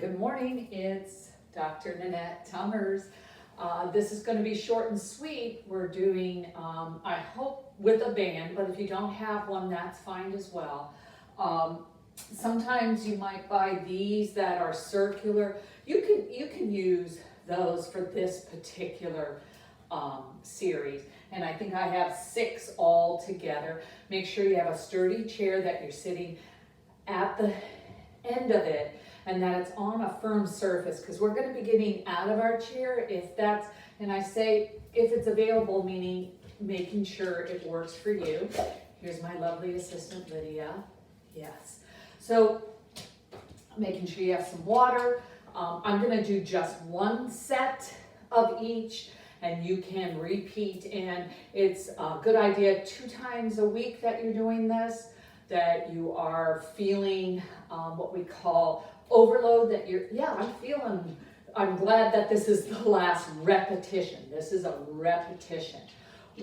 Good morning. It's Dr. Nanette Tummers. This is going to be short and sweet. We're doing, I hope, with a band, but if you don't have one, that's fine as well. Sometimes you might buy these that are circular. You can use those for this particular series. And I think I have 6 all together. Make sure you have a sturdy chair that you're sitting at the end of it and that it's on a firm surface, because we're going to be getting out of our chair if that's, and I say if it's available, meaning making sure it works for you. Here's my lovely assistant Lydia. Yes. So making sure you have some water. I'm going to do just 1 set of each, and you can repeat, and it's a good idea 2 times a week that you're doing this, that you are feeling what we call overload, that I'm glad that this is the last repetition. This is a repetition.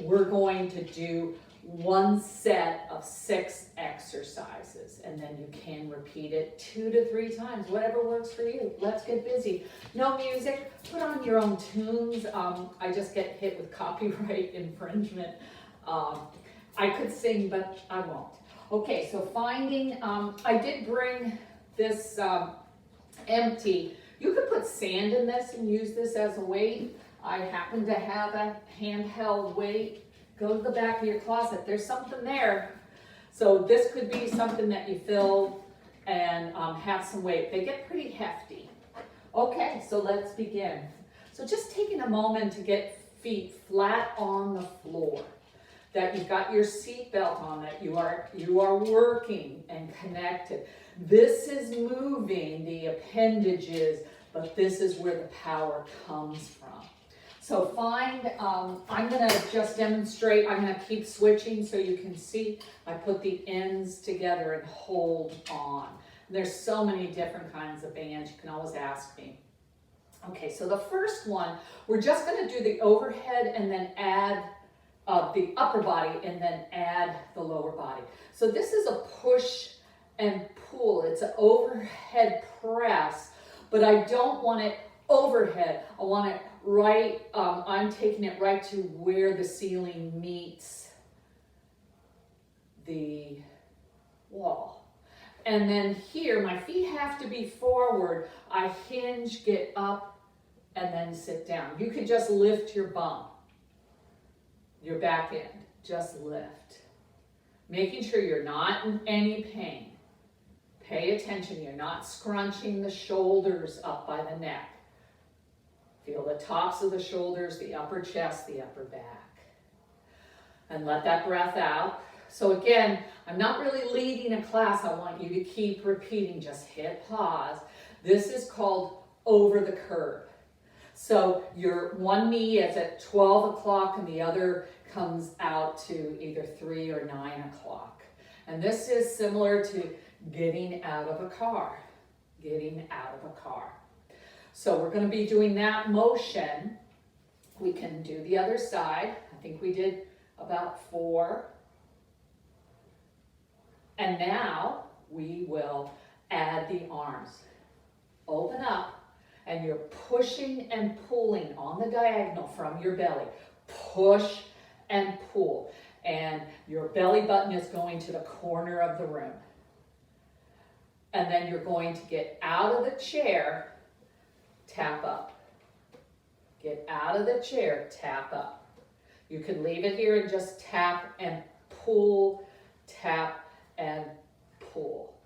We're going to do 1 set of 6 exercises, and then you can repeat it 2 to 3 times, whatever works for you. Let's get busy. No music, put on your own tunes. I just get hit with copyright infringement. I could sing, but I won't. Okay, so finding, I did bring this empty. You could put sand in this and use this as a weight. I happen to have a handheld weight. Go to the back of your closet. There's something there. So this could be something that you fill and have some weight. They get pretty hefty. Okay, so let's begin. So just taking a moment to get feet flat on the floor, that you've got your seat belt on, that you are working and connected. This is moving the appendages, but this is where the power comes from. So find, I'm going to just demonstrate. I'm going to keep switching so you can see. I put the ends together and hold on. There's so many different kinds of bands. You can always ask me. Okay, so the first one, we're just going to do the overhead and then add the upper body and then add the lower body. So this is a push and pull. It's an overhead press, but I don't want it overhead. I want it right, I'm taking it right to where the ceiling meets the wall. And then here, my feet have to be forward. I hinge, get up, and then sit down. You could just lift your bum, your back end, just lift. Making sure you're not in any pain. Pay attention, you're not scrunching the shoulders up by the neck. Feel the tops of the shoulders, the upper chest, the upper back. And let that breath out. So again, I'm not really leading a class. I want you to keep repeating. Just hit pause. This is called over the curve. So your one knee is at 12 o'clock and the other comes out to either 3 or 9 o'clock. And this is similar to getting out of a car. Getting out of a car. So we're going to be doing that motion. We can do the other side. I think we did about 4. And now we will add the arms. Open up, and you're pushing and pulling on the diagonal from your belly. Push and pull. And your belly button is going to the corner of the room. And then you're going to get out of the chair, tap up. Get out of the chair, tap up. You can leave it here and just tap and pull, tap and pull.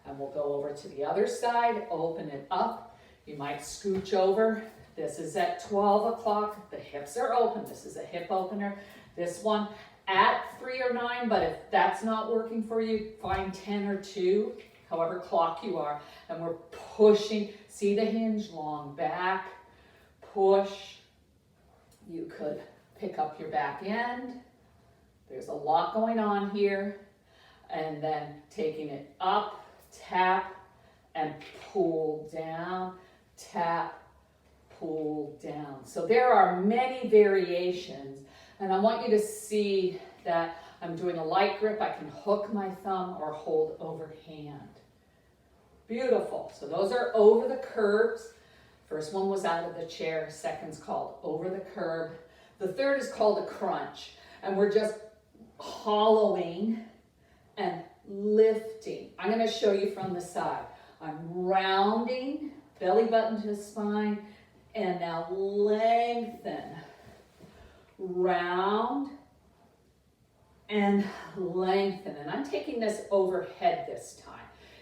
And we'll go over to the other side, open it up. You might scooch over. This is at 12 o'clock. The hips are open. This is a hip opener. This one at 3 or 9, but if that's not working for you, find 10 or 2. However clock you are, and we're pushing. See the hinge, long back, push. You could pick up your back end. There's a lot going on here. And then taking it up, tap, and pull down, tap, pull down. So there are many variations, and I want you to see that I'm doing a light grip. I can hook my thumb or hold overhand. Beautiful. So those are over the curves. First one was out of the chair. Second's called over the curb. The third is called a crunch. And we're just hollowing and lifting. I'm going to show you from the side. I'm rounding, belly button to spine, and now lengthen. Round and lengthen. And I'm taking this overhead this time.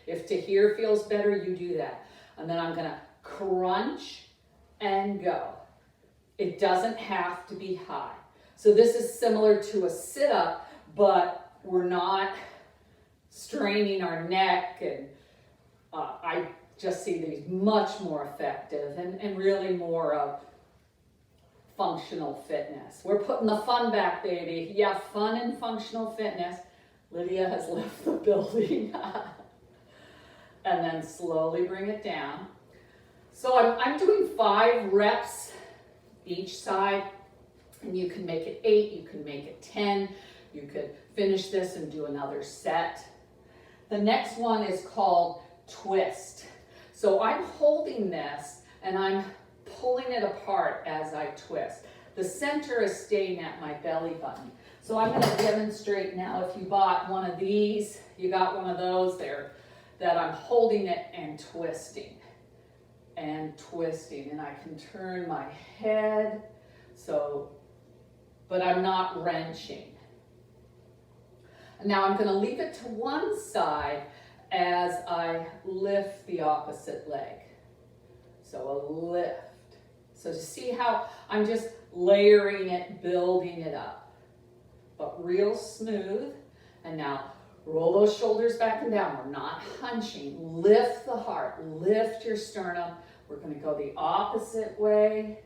If to here feels better, you do that. And then I'm going to crunch and go. It doesn't have to be high. So this is similar to a sit-up, but we're not straining our neck, and I just see these much more effective and really more of functional fitness. We're putting the fun back, baby. Yeah, fun and functional fitness. Lydia has left the building. And then slowly bring it down. So I'm doing 5 reps each side, and you can make it 8, you can make it 10, you could finish this and do another set. The next one is called twist. So I'm holding this and I'm pulling it apart as I twist. The center is staying at my belly button. So I'm going to demonstrate now. If you bought one of these, you got one of those there, that I'm holding it and twisting. And twisting, and I can turn my head, but I'm not wrenching. And now I'm going to leave it to one side as I lift the opposite leg. So a lift. So to see how I'm just layering it, building it up, but real smooth. And now roll those shoulders back and down. We're not hunching. Lift the heart, lift your sternum. We're going to go the opposite way,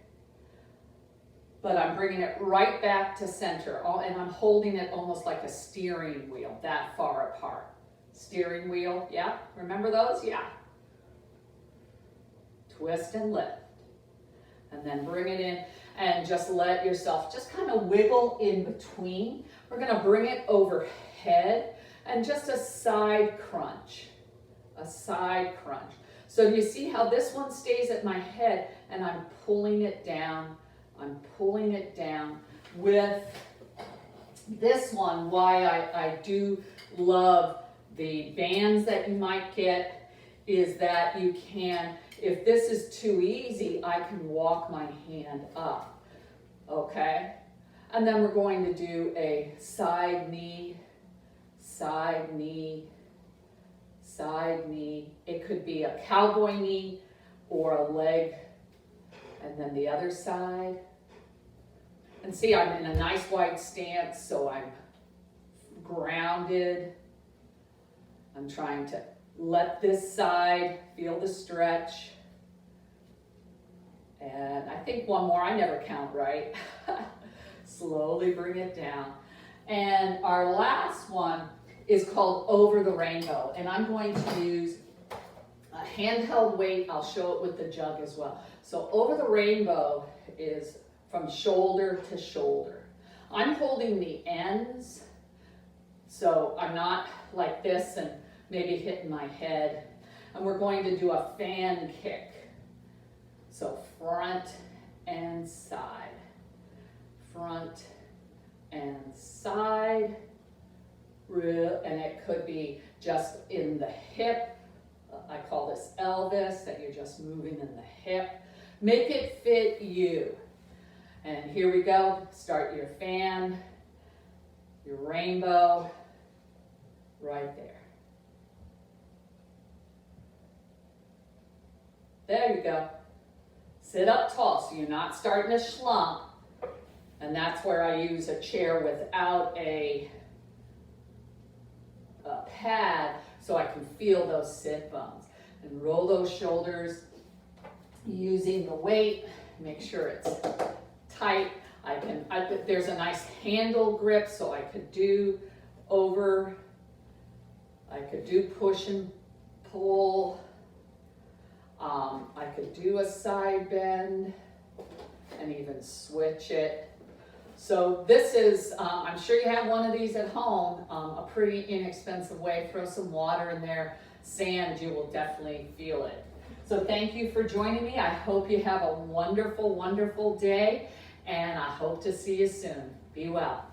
but I'm bringing it right back to center, and I'm holding it almost like a steering wheel, that far apart. Steering wheel, yeah? Remember those? Yeah. Twist and lift. And then bring it in and just let yourself just kind of wiggle in between. We're going to bring it overhead and just a side crunch. A side crunch. So do you see how this one stays at my head and I'm pulling it down? I'm pulling it down. With this one, why I do love the bands that you might get is that you can, if this is too easy, I can walk my hand up, okay? And then we're going to do a side knee, side knee, side knee. It could be a cowboy knee or a leg, and then the other side. And see, I'm in a nice wide stance, so I'm grounded. I'm trying to let this side feel the stretch. And I think one more, I never count right. Slowly bring it down. And our last one is called Over the Rainbow. And I'm going to use a handheld weight. I'll show it with the jug as well. So Over the Rainbow is from shoulder to shoulder. I'm holding the ends, so I'm not like this and maybe hitting my head. And we're going to do a fan kick. So front and side, front and side, and it could be just in the hip. I call this Elvis, that you're just moving in the hip. Make it fit you. And here we go. Start your fan, your rainbow, right there. There you go. Sit up tall so you're not starting to slump. And that's where I use a chair without a pad so I can feel those sit bones. And roll those shoulders using the weight. Make sure it's tight. There's a nice handle grip, so I could do push and pull. I could do a side bend and even switch it. So this is, I'm sure you have one of these at home, a pretty inexpensive way. Throw some water in there sand, you will definitely feel it. So thank you for joining me. I hope you have a wonderful, wonderful day, and I hope to see you soon. Be well.